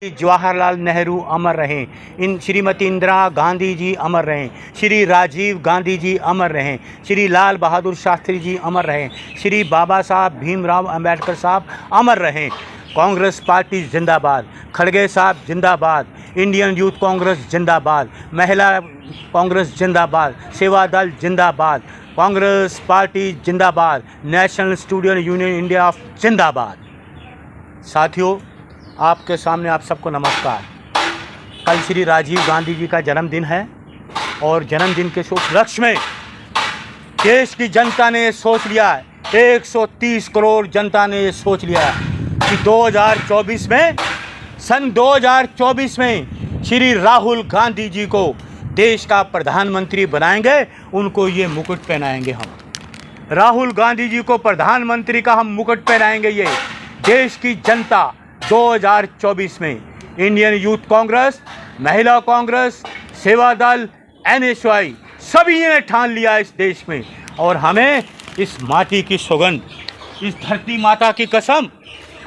जवाहरलाल नेहरू अमर रहें, इन श्रीमती इंदिरा गांधी जी अमर रहें, श्री राजीव गांधी जी अमर रहें, श्री लाल बहादुर शास्त्री जी अमर रहें, श्री बाबा साहब भीमराव अंबेडकर साहब अमर रहें। कांग्रेस पार्टी जिंदाबाद, खड़गे साहब जिंदाबाद, इंडियन यूथ कांग्रेस जिंदाबाद, महिला कांग्रेस जिंदाबाद, सेवा दल जिंदाबाद, कांग्रेस पार्टी जिंदाबाद, नेशनल स्टूडेंट यूनियन इंडिया जिंदाबाद। साथियों, आपके सामने आप सबको नमस्कार। कल श्री राजीव गांधी जी का जन्मदिन है और जन्मदिन के उपलक्ष्य में देश की जनता ने सोच लिया है, 130 करोड़ जनता ने सोच लिया है कि 2024 में, सन 2024 में श्री राहुल गांधी जी को देश का प्रधानमंत्री बनाएंगे, उनको ये मुकुट पहनाएंगे। हम राहुल गांधी जी को प्रधानमंत्री का हम मुकुट पहनाएंगे। ये देश की जनता 2024 में इंडियन यूथ कांग्रेस, महिला कांग्रेस, सेवा दल, NSY सभी ने ठान लिया इस देश में। और हमें इस माटी की सौगंध, इस धरती माता की कसम,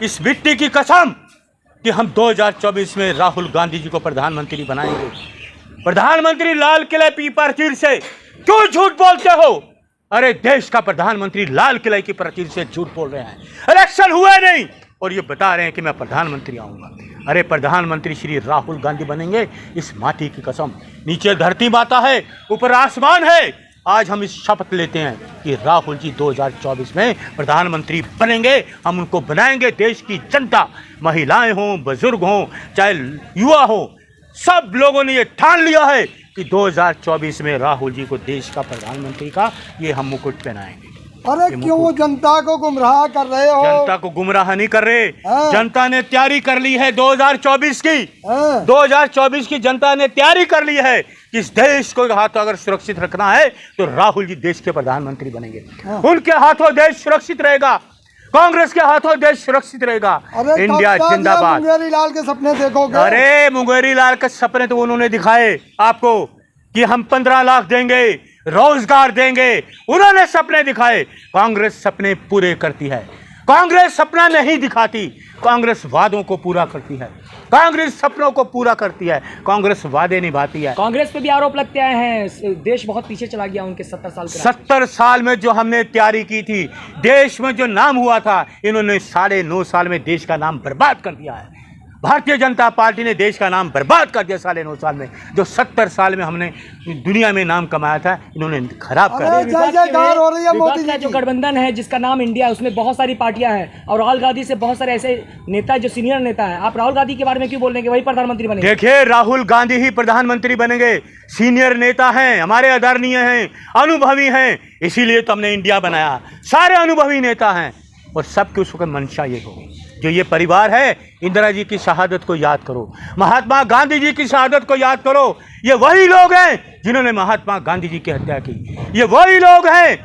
इस मिट्टी की कसम कि हम 2024 में राहुल गांधी जी को प्रधानमंत्री बनाएंगे। प्रधानमंत्री लाल किले की प्राचीर से क्यों झूठ बोलते हो? अरे देश का प्रधानमंत्री लाल किले की प्राचीर से झूठ बोल रहे हैं। इलेक्शन हुए नहीं और ये बता रहे हैं कि मैं प्रधानमंत्री आऊँगा। अरे प्रधानमंत्री श्री राहुल गांधी बनेंगे, इस माटी की कसम। नीचे धरती माता है, ऊपर आसमान है। आज हम इस शपथ लेते हैं कि राहुल जी 2024 में प्रधानमंत्री बनेंगे। हम उनको बनाएंगे। देश की जनता, महिलाएं हों, बुजुर्ग हों, चाहे युवा हो, सब लोगों ने ये ठान लिया है कि 2024 में राहुल जी को देश का प्रधानमंत्री का ये हम मुकुट पहनाएंगे। अरे क्यों जनता को गुमराह कर रहे हो? जनता को गुमराह नहीं कर रहे। जनता ने तैयारी कर ली है 2024 की। 2024 की जनता ने तैयारी कर ली है कि इस देश को हाथों अगर सुरक्षित रखना है तो राहुल जी देश के प्रधानमंत्री बनेंगे। उनके हाथों देश सुरक्षित रहेगा, कांग्रेस के हाथों देश सुरक्षित रहेगा। इंडिया जिंदाबाद। मुंगेरी लाल के सपने देखोगे? अरे मुंगेरी लाल के सपने तो उन्होंने दिखाए आपको कि हम 15 लाख देंगे, रोजगार देंगे। उन्होंने सपने दिखाए। कांग्रेस सपने पूरे करती है। कांग्रेस सपना नहीं दिखाती, कांग्रेस वादों को पूरा करती है। कांग्रेस सपनों को पूरा करती है, कांग्रेस वादे निभाती है। कांग्रेस पे भी आरोप लगते आए हैं, देश बहुत पीछे चला गया उनके 70 साल। 70 साल में जो हमने तैयारी की थी, देश में जो नाम हुआ था, इन्होंने 9.5 साल में देश का नाम बर्बाद कर दिया है। भारतीय जनता पार्टी ने देश का नाम बर्बाद कर दिया 9.5 साल में। जो 70 साल में हमने दुनिया में नाम कमाया था, इन्होंने खराब कर दिया। विपक्ष का जो गठबंधन है जिसका नाम इंडिया, उसमें बहुत सारी पार्टियां हैं और राहुल गांधी से बहुत सारे ऐसे नेता जो सीनियर नेता है। आप राहुल गांधी के बारे में क्यों बोल रहे हैं कि वही प्रधानमंत्री बनेंगे? देखिए, राहुल गांधी ही प्रधानमंत्री बनेंगे। सीनियर नेता हैं, हमारे आदरणीय हैं, अनुभवी हैं, इसीलिए तो हमने इंडिया बनाया। सारे अनुभवी नेता हैं और सबकी उस वक्त मंशा ये होगी। जो ये परिवार है, इंदिरा जी की शहादत को याद करो, महात्मा गांधी जी की शहादत को याद करो। ये वही लोग हैं जिन्होंने महात्मा गांधी जी की हत्या की। ये वही लोग हैं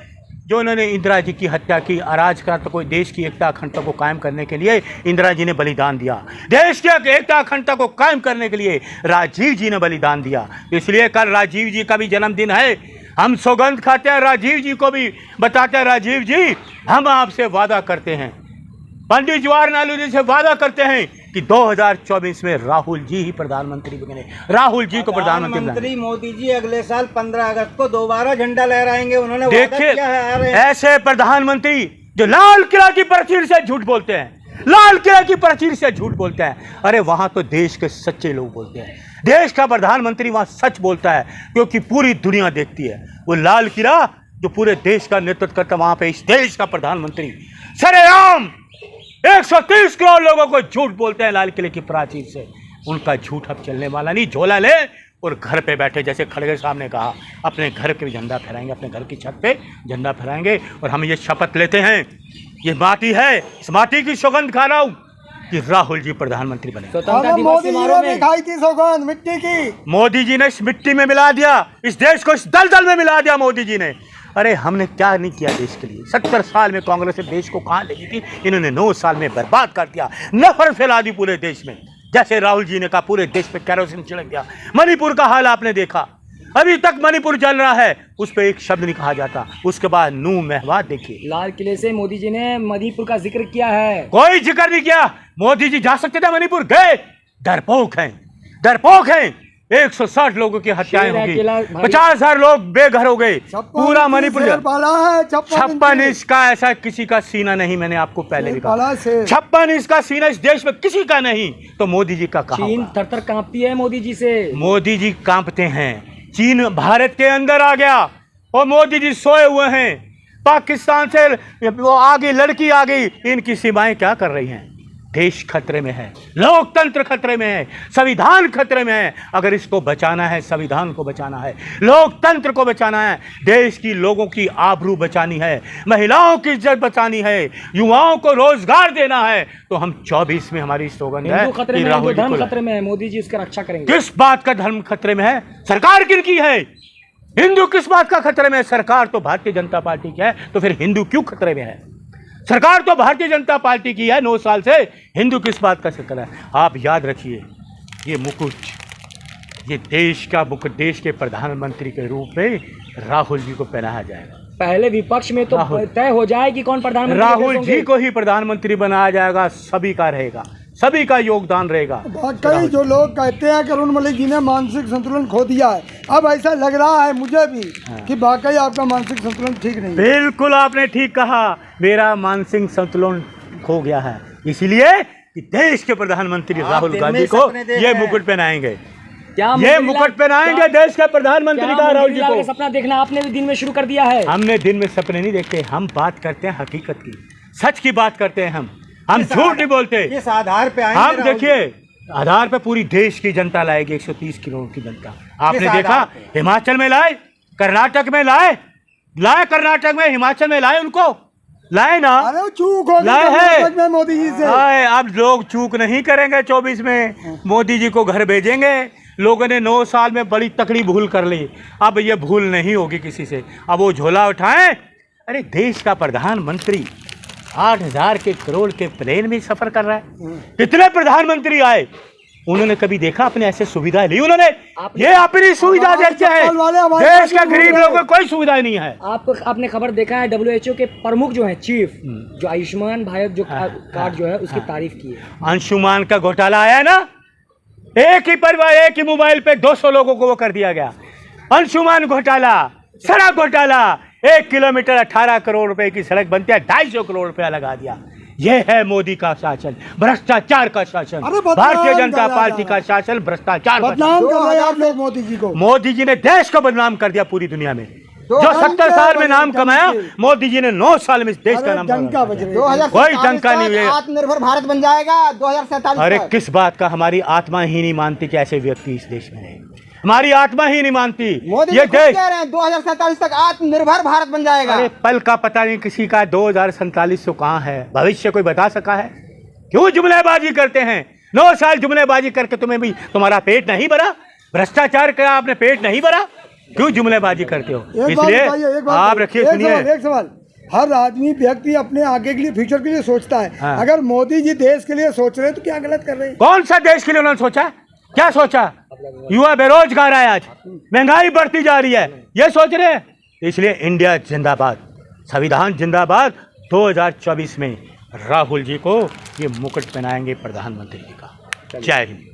जो उन्होंने इंदिरा जी की हत्या की। अराजकता को, देश की एकता अखंडता को कायम करने के लिए इंदिरा जी ने बलिदान दिया। देश की एकता अखंडता को कायम करने के लिए राजीव जी ने बलिदान दिया। इसलिए कल राजीव जी का भी जन्मदिन है। हम सौगंध खाते हैं, राजीव जी को भी बताते हैं, राजीव जी हम आपसे वादा करते हैं, पंडित जवाहरलाल नेहरू जी से वादा करते हैं कि 2024 में राहुल जी ही प्रधानमंत्री बने। राहुल जी को प्रधानमंत्री मोदी जी अगले साल 15 अगस्त को दोबारा झंडा लहराएंगे। उन्होंने देखिए, ऐसे प्रधानमंत्री जो लाल किला की प्राचीर से झूठ बोलते हैं, लाल किला की प्राचीर से झूठ बोलते हैं। अरे वहां तो देश के सच्चे लोग बोलते हैं। देश का प्रधानमंत्री वहां सच बोलता है, क्योंकि पूरी दुनिया देखती है। वो लाल किला जो पूरे देश का नेतृत्व करता है, वहां पे इस देश का प्रधानमंत्री सरेआम 130 करोड़ लोगों को झूठ बोलते हैं लाल किले की प्राचीर से। उनका झूठ अब चलने वाला नहीं। झोला ले और घर पे बैठे, जैसे खड़गे साहब ने कहा, अपने घर पे झंडा फहराएंगे, अपने घर की छत पे झंडा फहराएंगे। और हम ये शपथ लेते हैं, ये माटी है, इस माटी की सौगंध खा रहा हूँ कि राहुल जी प्रधानमंत्री बने। मोदी जी ने दिखाई थी सौगंध मिट्टी की। मोदी जी ने इस मिट्टी में मिला दिया, इस देश को इस दलदल में मिला दिया मोदी जी ने। अरे हमने क्या नहीं किया देश के लिए? 70 साल में कांग्रेस ने देश को कहाँ ले गई थी, इन्होंने 9 साल में बर्बाद कर दिया। नफरत फैला दी पूरे देश में। जैसे राहुल जी ने कहा, पूरे देश पे कैरोसिन छिड़क दिया। मणिपुर का हाल आपने देखा, अभी तक मणिपुर जल रहा है, उस पर एक शब्द नहीं कहा जाता। उसके बाद नूह महवा देखिए, लाल किले से मोदी जी ने मणिपुर का जिक्र किया है। कोई जिक्र नहीं किया। मोदी जी जा सकते थे मणिपुर, गए डरपोक हैं, डरपोक हैं। 160 लोगों की हत्याएं शेर है होगी, अकेला भाई। 50,000 लोग बेघर हो गए, पूरा मणिपुर। पाला है 56 इंच का ऐसा किसी का सीना नहीं, मैंने आपको पहले भी कहा। पाला शेर। 56 इंच का सीना इस देश में किसी का नहीं, तो मोदी जी का कहा चीन होगा? थर-थर कांपती है मोदी जी से। मोदी जी कांपते हैं। चीन भारत के अंदर आ गया और मोदी जी सोए हुए हैं। पाकिस्तान से वो आगे लड़की आ गई, इनकी सीमाएं क्या कर रही हैं? देश खतरे में है, लोकतंत्र खतरे में है, संविधान खतरे में है। अगर इसको बचाना है, संविधान को बचाना है, लोकतंत्र को बचाना है, देश की लोगों की आबरू बचानी है, महिलाओं की इज्जत बचानी है, युवाओं को रोजगार देना है, तो हम 24 में हमारी स्लोगन है हिंदू खतरे कि में है, राहुल जी धर्म को खतरे में है, मोदी जी इसका रक्षा करेंगे। किस बात का धर्म खतरे में है? सरकार किनकी है? हिंदू किस बात का खतरे में है? सरकार तो भारतीय जनता पार्टी की है, तो फिर हिंदू क्यों खतरे में है? सरकार तो भारतीय जनता पार्टी की है 9 साल से, हिंदू किस बात का खतरा है? आप याद रखिए, ये मुकुट, ये देश का मुकुट देश के प्रधानमंत्री के रूप में राहुल जी को पहनाया जाएगा। पहले विपक्ष में तो राहुल। तय हो जाए कि कौन प्रधानमंत्री राहुल होंगे। जी को ही प्रधानमंत्री बनाया जाएगा, सभी का रहेगा, सभी का योगदान रहेगा। वाकई जो लोग कहते हैं कि अरुण मलिक जी ने मानसिक संतुलन खो दिया है, अब ऐसा लग रहा है मुझे भी कि वाकई आपका मानसिक संतुलन ठीक नहीं है। बिल्कुल आपने ठीक कहा, मेरा मानसिक संतुलन खो गया है, इसलिए कि देश के प्रधानमंत्री राहुल दिन गांधी में को सपने देख ये रहे हैं। मुकुट पहनाएंगे, क्या ये मोतीलाल- मुकुट पहनाएंगे देश के प्रधानमंत्री क्या का राहुल जी मोतीलाल का को। सपना देखना आपने भी दिन में शुरू कर दिया है। हमने दिन में सपने नहीं देखे, हम बात करते हैं हकीकत की, सच की बात करते हैं हम झूठ नहीं बोलते। किस आधार पे आएंगे हम राहुल जी? देखिए आधार पे पूरी देश की जनता लाएगी, 130 करोड़ की जनता। आपने किस देखा आधार पे? हिमाचल में लाए, कर्नाटक में लाए, कर्नाटक में, हिमाचल में लाए, उनको लाए ना, अरे वो चूक हो गई लाए कर्नाटक में है। मोदी जी से। आए, अब लोग चूक नहीं करेंगे 24 में, मोदी जी को घर भेजेंगे। लोगों ने 9 साल में बड़ी तकड़ी भूल कर ली, अब ये भूल नहीं होगी किसी से। अब वो झोला उठाएं। अरे देश का प्रधानमंत्री 8,000 के करोड़ के प्लेन में सफर कर रहा है। कितने प्रधानमंत्री आए, उन्होंने कभी देखा अपने ऐसे सुविधा ली? उन्होंने ये अपनी सुविधा देखते हैं, देश के गरीब लोगों को कोई सुविधा नहीं है। आपने खबर देखा है, WHO के प्रमुख जो हैं चीफ, जो आयुष्मान भारत जो कार्ड जो है उसकी तारीफ की है। अंशुमान का घोटाला आया ना, एक ही परिवार, एक ही मोबाइल पे 200 लोगों को वो कर दिया गया। अंशुमान घोटाला, सड़क घोटाला, 1 किलोमीटर 18 करोड़ रुपए की सड़क बनती है, 250 करोड़ रुपया लगा दिया। यह है मोदी का शासन, भ्रष्टाचार का शासन, अरे बदनाम भारतीय जनता कर पार्टी का शासन, भ्रष्टाचार का बदनाम कर रहे हैं आप लोग मोदी जी को। मोदी जी ने देश को बदनाम कर दिया पूरी दुनिया में। जो डंका 70 साल में नाम बजे, कमाया, डंके। मोदी जी ने 9 साल में इस देश का अरे नाम डंका कमाया। बज रहे हैं। कोई डंका नहीं है। आत्मनिर्भर भारत बन जाएगा 2047 अरे तक। किस बात का? हमारी आत्मा ही नहीं मानती कि ऐसे व्यक्ति इस देश में रहे, हमारी आत्मा ही नहीं मानती। मोदी ये जी खुद देश, कह रहे हैं 2047 तक आत्मनिर्भर भारत बन जाएगा। अरे पल का पता नहीं किसी का, 2047 तो कहाँ है? भविष्य कोई बता सका है? क्यों जुमलेबाजी करते हैं? 9 साल जुमलेबाजी करके तुम्हें भी तुम्हारा पेट नहीं भरा? भ्रष्टाचार का आपने पेट नहीं भरा? क्यों जुमलेबाजी करते हो? एक बात इसलिए बताइए, एक बात आप बताइए, रखिए, एक सुनिए। सवाल, एक सवाल। हर आदमी व्यक्ति अपने आगे के लिए, फ्यूचर के लिए सोचता है। हाँ। अगर मोदी जी देश के लिए सोच रहे हैं तो क्या गलत कर रहे हैं? कौन सा देश के लिए उन्होंने सोचा? क्या सोचा? युवा बेरोजगार है, आज महंगाई बढ़ती जा रही है, ये सोच रहे हैं। इसलिए इंडिया जिंदाबाद, संविधान जिंदाबाद। 2024 में राहुल जी को ये मुकुट पहनाएंगे प्रधानमंत्री जी का। जय हिंद।